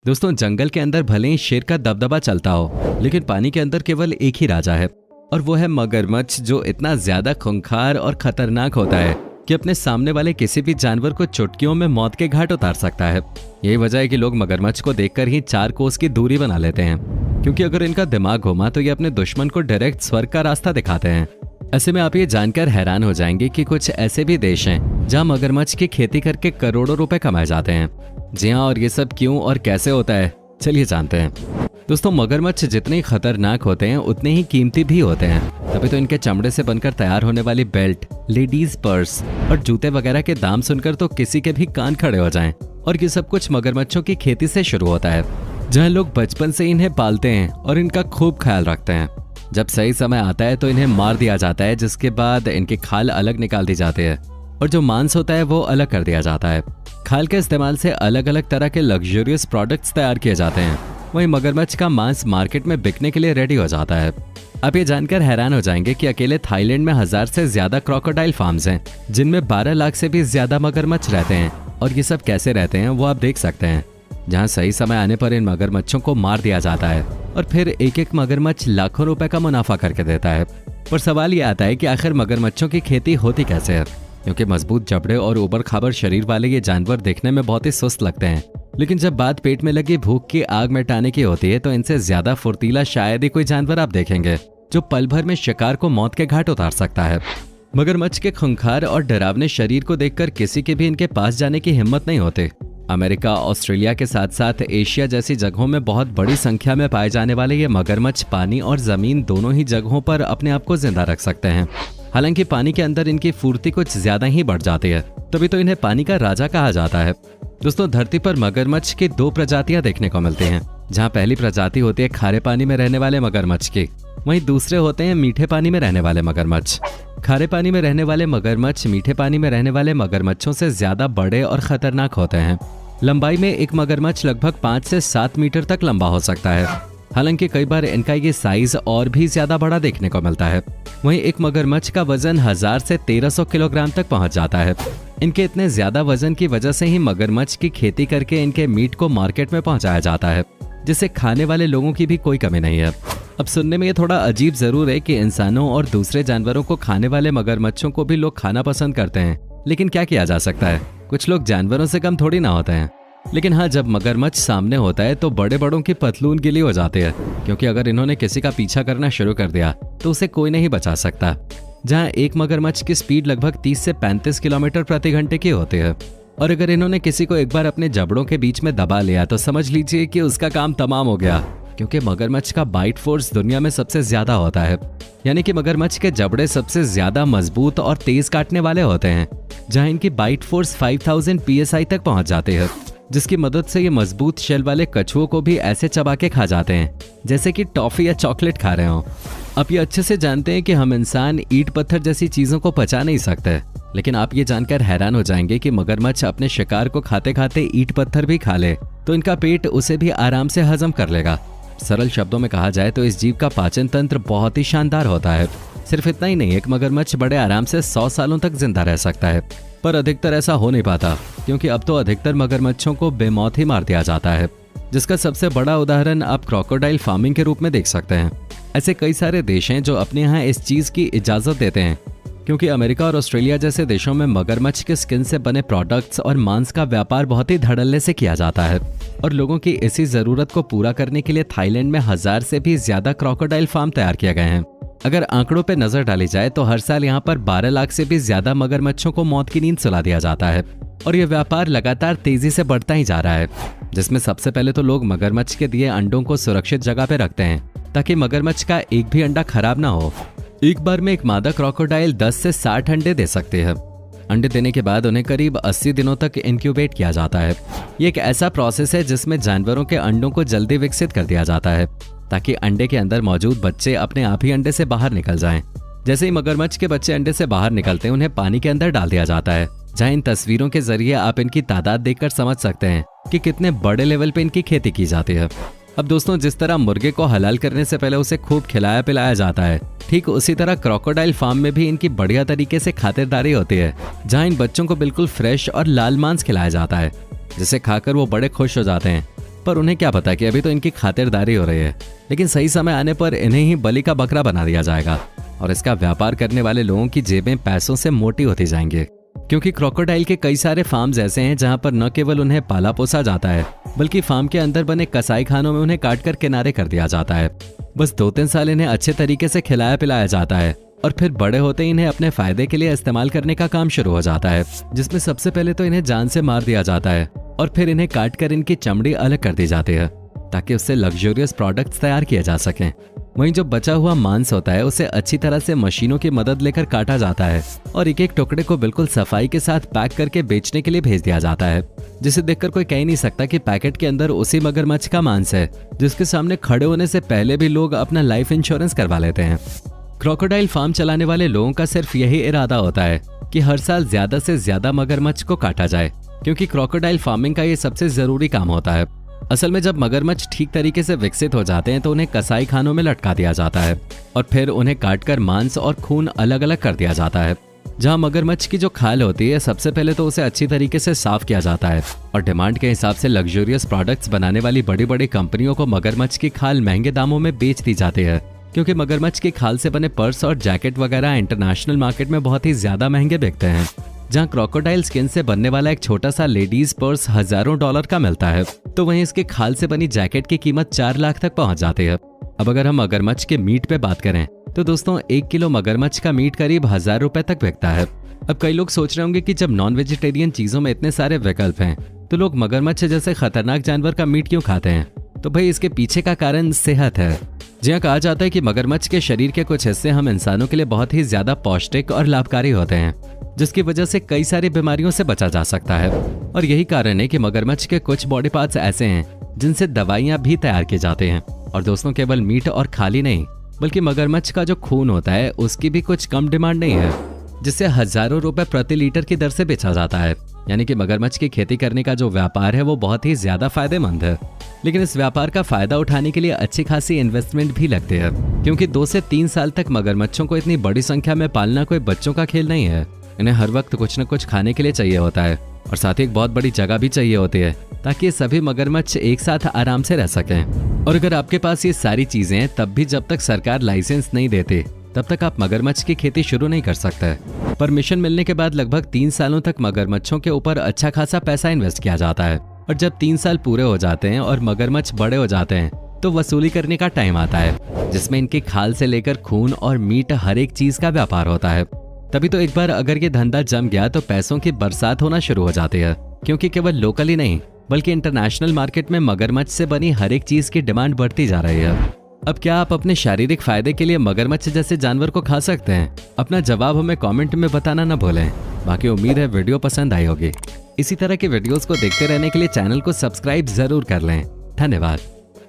दोस्तों, जंगल के अंदर भले ही शेर का दबदबा चलता हो, लेकिन पानी के अंदर केवल एक ही राजा है, और वो है मगरमच्छ, जो इतना ज्यादा खूंखार और खतरनाक होता है कि अपने सामने वाले किसी भी जानवर को चुटकियों में मौत के घाट उतार सकता है। यही वजह है कि लोग मगरमच्छ को देखकर ही 4 कोस की दूरी बना लेते हैं, क्योंकि अगर इनका दिमाग घुमा तो ये अपने दुश्मन को डायरेक्ट स्वर्ग का रास्ता दिखाते हैं। ऐसे में आप ये जानकर हैरान हो जाएंगे कि कुछ ऐसे भी देश हैं जहां मगरमच्छ की खेती करके करोड़ों रुपए कमाए जाते हैं। जी हाँ, और ये सब क्यों और कैसे होता है, चलिए जानते हैं। दोस्तों, मगरमच्छ जितने खतरनाक होते हैं उतने ही कीमती भी होते हैं। तभी तो इनके चमड़े से बनकर तैयार होने वाली बेल्ट, लेडीज पर्स और जूते वगैरह के दाम सुनकर तो किसी के भी कान खड़े हो जाएं। और ये सब कुछ मगरमच्छों की खेती से शुरू होता है, जहाँ लोग बचपन से इन्हें पालते हैं और इनका खूब ख्याल रखते हैं। जब सही समय आता है तो इन्हें मार दिया जाता है, जिसके बाद इनकी खाल अलग निकाल दी जाती है और जो मांस होता है वो अलग कर दिया जाता है। खाल के इस्तेमाल से अलग अलग तरह के लग्जरियस प्रोडक्ट्स तैयार किए जाते हैं। वहीं मगरमच्छ का मांस मार्केट में बिकने के लिए रेडी हो जाता है। आप ये जानकर हैरान हो जाएंगे कि अकेले थाईलैंड में 1000 से ज्यादा क्रोकोडाइल फार्म्स हैं, जिनमें 12 लाख से भी ज्यादा मगरमच्छ रहते हैं। और ये सब कैसे रहते हैं वो आप देख सकते हैं, जहाँ सही समय आने पर इन मगरमच्छों को मार दिया जाता है और फिर एक एक मगरमच्छ लाखों रुपए का मुनाफा करके देता है। पर सवाल ये आता है कि आखिर मगरमच्छों की खेती होती कैसे है, क्योंकि मजबूत जबड़े और उबड़ खाबड़ शरीर वाले ये जानवर देखने में बहुत ही सुस्त लगते हैं, लेकिन जब बात पेट में लगी भूख की आग मिटाने की होती है तो इनसे ज्यादा फुर्तीला शायद ही कोई जानवर आप देखेंगे जो पल भर में शिकार को मौत के घाट उतार सकता है। मगरमच्छ के खूंखार और डरावने शरीर को देखकर किसी के भी इनके पास जाने की हिम्मत नहीं होती। अमेरिका, ऑस्ट्रेलिया के साथ साथ एशिया जैसी जगहों में बहुत बड़ी संख्या में पाए जाने वाले ये मगरमच्छ पानी और जमीन दोनों ही जगहों पर अपने आप को जिंदा रख सकते हैं। हालांकि पानी के अंदर इनकी फुर्ती कुछ ज्यादा ही बढ़ जाती है, तभी तो इन्हें पानी का राजा कहा जाता है। दोस्तों, धरती पर मगरमच्छ की 2 प्रजातियां देखने को मिलती हैं, जहां पहली प्रजाति होती है खारे पानी में रहने वाले मगरमच्छ की, वहीं दूसरे होते हैं मीठे पानी में रहने वाले मगरमच्छ। खारे पानी में रहने वाले मगरमच्छ मीठे पानी में रहने वाले मगरमच्छों से ज्यादा बड़े और खतरनाक होते हैं। लंबाई में एक मगरमच्छ लगभग 5 से 7 मीटर तक लंबा हो सकता है। हालांकि कई बार इनका ये साइज और भी ज्यादा बड़ा देखने को मिलता है। वहीं एक मगरमच्छ का वजन 1000 से 1300 किलोग्राम तक पहुंच जाता है। इनके इतने ज्यादा वजन की वजह से ही मगरमच्छ की खेती करके इनके मीट को मार्केट में पहुंचाया जाता है, जिसे खाने वाले लोगों की भी कोई कमी नहीं है। अब सुनने में ये थोड़ा अजीब जरूर है कि इंसानों और दूसरे जानवरों को खाने वाले मगरमच्छों को भी लोग खाना पसंद करते हैं, लेकिन क्या किया जा सकता है, कुछ लोग जानवरों से कम थोड़ी ना होते हैं। लेकिन हाँ, जब मगरमच्छ सामने होता है तो बड़े बड़ों की पतलून गिली हो जाती है, क्योंकि अगर इन्होंने किसी का पीछा करना शुरू कर दिया तो उसे कोई नहीं बचा सकता। जहाँ एक मगरमच्छ की स्पीड लगभग 30 से 35 किलोमीटर प्रति घंटे की होती है, और अगर इन्होंने किसी को एक बार अपने जबड़ों के बीच में दबा लिया तो समझ लीजिए कि उसका काम तमाम हो गया, क्योंकि मगरमच्छ का बाइट फोर्स दुनिया में सबसे ज्यादा होता है। यानी कि मगरमच्छ के जबड़े सबसे ज्यादा मजबूत और तेज काटने वाले होते हैं, जहाँ इनकी बाइट फोर्स 5000 PSI तक पहुंच जाती है, जिसकी मदद से ये मजबूत शेल वाले कछुओं को भी ऐसे चबा के खा जाते हैं जैसे कि टॉफी या चॉकलेट खा रहे हो। आप ये अच्छे से जानते हैं कि हम इंसान ईंट पत्थर जैसी चीजों को पचा नहीं सकते, लेकिन आप ये जानकर हैरान हो जाएंगे कि मगरमच्छ अपने शिकार को खाते खाते ईंट पत्थर भी खा ले तो इनका पेट उसे भी आराम से हजम कर लेगा। सरल शब्दों में कहा जाए तो इस जीव का पाचन तंत्र बहुत ही शानदार होता है। सिर्फ इतना ही नहीं, एक मगरमच्छ बड़े आराम से 100 सालों तक जिंदा रह सकता है, पर अधिकतर ऐसा हो नहीं पाता, क्योंकि अब तो अधिकतर मगरमच्छों को बेमौत ही मार दिया जाता है, जिसका सबसे बड़ा उदाहरण आप क्रोकोडाइल फार्मिंग के रूप में देख सकते हैं। ऐसे कई सारे देश हैं जो अपने यहाँ इस चीज की इजाजत देते हैं, क्योंकि अमेरिका और ऑस्ट्रेलिया जैसे देशों में मगरमच्छ के स्किन से बने प्रोडक्ट्स और मांस का व्यापार बहुत ही धड़ल्ले से किया जाता है, और लोगों की इसी जरूरत को पूरा करने के लिए थाईलैंड में 1000 से भी ज्यादा क्रोकोडाइल फार्म तैयार किए गए हैं। अगर आंकड़ों पर नजर डाली जाए तो हर साल यहाँ पर 12 लाख से भी ज्यादा मगरमच्छों को मौत की नींद सुला दिया जाता है, और यह व्यापार लगातार तेजी से बढ़ता ही जा रहा है, जिसमें सबसे पहले तो लोग मगरमच्छ के दिए अंडों को सुरक्षित जगह पे रखते हैं, ताकि मगरमच्छ का एक भी अंडा खराब ना हो। एक बार में एक मादा क्रोकोडाइल 10 से 60 अंडे दे सकते हैं। अंडे देने के बाद उन्हें करीब 80 दिनों तक इंक्यूबेट किया जाता है। ये एक ऐसा प्रोसेस है जिसमें जानवरों के अंडों को जल्दी विकसित कर दिया जाता है, ताकि अंडे के अंदर मौजूद बच्चे अपने आप ही अंडे से बाहर निकल जाएं। जैसे ही मगरमच्छ के बच्चे अंडे से बाहर निकलते हैं, उन्हें पानी के अंदर डाल दिया जाता है, जहाँ इन तस्वीरों के जरिए आप इनकी तादाद देखकर समझ सकते हैं कि कितने बड़े लेवल पे इनकी खेती की जाती है। अब दोस्तों, जिस तरह मुर्गे को हलाल करने से पहले उसे खूब खिलाया पिलाया जाता है, ठीक उसी तरह क्रोकोडाइल फार्म में भी इनकी बढ़िया तरीके से खातिरदारी होती है, जहाँ इन बच्चों को बिल्कुल फ्रेश और लाल मांस खिलाया जाता है, जिसे खाकर वो बड़े खुश हो जाते हैं पर उन्हें क्या पता कि अभी तो इनकी खातिरदारी हो रही है, लेकिन सही समय आने पर इन्हें ही बलि का बकरा बना दिया जाएगा और इसका व्यापार करने वाले लोगों की जेबें पैसों से मोटी होती जाएंगी। क्योंकि क्रोकोडाइल के कई सारे फार्म्स ऐसे हैं जहां पर न केवल उन्हें पाला पोसा जाता है, बल्कि फार्म के अंदर बने कसाई खानों में उन्हें काट कर किनारे कर दिया जाता है। बस 2-3 साल इन्हें अच्छे तरीके से खिलाया पिलाया जाता है और फिर बड़े होते ही इन्हें अपने फायदे के लिए इस्तेमाल करने का काम शुरू हो जाता है, जिसमें सबसे पहले तो इन्हें जान से मार दिया जाता है और फिर इन्हें काट कर इनकी चमड़ी अलग कर दी जाती है ताकि उससे लग्जरियस प्रोडक्ट्स तैयार किए जा सकें। वहीं जो बचा हुआ मांस होता है उसे अच्छी तरह से मशीनों की मदद लेकर काटा जाता है और एक एक टुकड़े को बिल्कुल सफाई के साथ पैक करके बेचने के लिए भेज दिया जाता है, जिसे देखकर कोई कह ही नहीं सकता कि पैकेट के अंदर उसी मगरमच्छ का मांस है जिसके सामने खड़े होने से पहले भी लोग अपना लाइफ इंश्योरेंस करवा लेते हैं। क्रोकोडाइल फार्म चलाने वाले लोगों का सिर्फ यही इरादा होता है कि हर साल ज्यादा से ज्यादा मगरमच्छ को काटा जाए, क्योंकि क्रोकोडाइल फार्मिंग का ये सबसे जरूरी काम होता है। असल में जब मगरमच्छ ठीक तरीके से विकसित हो जाते हैं तो उन्हें कसाई खानों में लटका दिया जाता है और फिर उन्हें काटकर मांस और खून अलग अलग कर दिया जाता है। जहां मगरमच्छ की जो खाल होती है सबसे पहले तो उसे अच्छी तरीके से साफ किया जाता है और डिमांड के हिसाब से लग्जरियस प्रोडक्ट्स बनाने वाली बड़ी बड़ी कंपनियों को मगरमच्छ की खाल महंगे दामों में बेच दी जाती है, क्योंकि मगरमच्छ की खाल से बने पर्स और जैकेट वगैरह इंटरनेशनल मार्केट में बहुत ही ज्यादा महंगे बिकते हैं। जहां क्रोकोडाइल स्किन से बनने वाला एक छोटा सा लेडीज पर्स हजारों डॉलर का मिलता है, तो वहीं इसके खाल से बनी जैकेट की कीमत 4 लाख तक पहुंच जाती है। अब अगर हम मगरमच्छ के मीट पे बात करें तो दोस्तों 1 किलो मगरमच्छ का मीट करीब 1000 रुपए तक बिकता है। अब कई लोग सोच रहे होंगे कि जब नॉन वेजिटेरियन चीजों में इतने सारे विकल्प हैं तो लोग मगरमच्छ जैसे खतरनाक जानवर का मीट क्यों खाते हैं? तो भाई इसके पीछे का कारण सेहत है। जी हाँ, कहा जाता है कि मगरमच्छ के शरीर के कुछ हिस्से हम इंसानों के लिए बहुत ही ज्यादा पौष्टिक और लाभकारी होते हैं, जिसकी वजह से कई सारी बीमारियों से बचा जा सकता है। और यही कारण है कि मगरमच्छ के कुछ बॉडी पार्ट्स ऐसे हैं जिनसे दवाइयां भी तैयार की जाते हैं। और दोस्तों केवल मीट और खाली नहीं, बल्कि मगरमच्छ का जो खून होता है उसकी भी कुछ कम डिमांड नहीं है, जिससे हजारों रुपए प्रति लीटर की दर से बेचा जाता है। यानी कि मगरमच्छ की खेती करने का जो व्यापार है वो बहुत ही ज्यादा फायदेमंद है। लेकिन इस व्यापार का फायदा उठाने के लिए अच्छी खासी इन्वेस्टमेंट भी लगती है, क्योंकि 2 से 3 साल तक मगरमच्छों को इतनी बड़ी संख्या में पालना कोई बच्चों का खेल नहीं है। इन्हें हर वक्त कुछ न कुछ खाने के लिए चाहिए होता है और साथ ही एक बहुत बड़ी जगह भी चाहिए होती है ताकि ये सभी मगरमच्छ एक साथ आराम से रह सकें। और अगर आपके पास ये सारी चीजें हैं तब भी जब तक सरकार लाइसेंस नहीं देती तब तक आप मगरमच्छ की खेती शुरू नहीं कर सकते। परमिशन मिलने के बाद लगभग 3 सालों तक मगरमच्छों के ऊपर अच्छा खासा पैसा इन्वेस्ट किया जाता है और जब 3 साल पूरे हो जाते हैं और मगरमच्छ बड़े हो जाते हैं तो वसूली करने का टाइम आता है, जिसमें इनकी खाल से लेकर खून और मीट हर एक चीज का व्यापार होता है। तभी तो एक बार अगर ये धंधा जम गया तो पैसों की बरसात होना शुरू हो जाती है, क्योंकि केवल लोकल ही नहीं बल्कि इंटरनेशनल मार्केट में मगरमच्छ से बनी हर एक चीज की डिमांड बढ़ती जा रही है। अब क्या आप अपने शारीरिक फायदे के लिए मगरमच्छ जैसे जानवर को खा सकते हैं? अपना जवाब हमें कमेंट में बताना न भूलें। बाकी उम्मीद है वीडियो पसंद आई होगी। इसी तरह के वीडियोस को देखते रहने के लिए चैनल को सब्सक्राइब जरूर कर लें। धन्यवाद।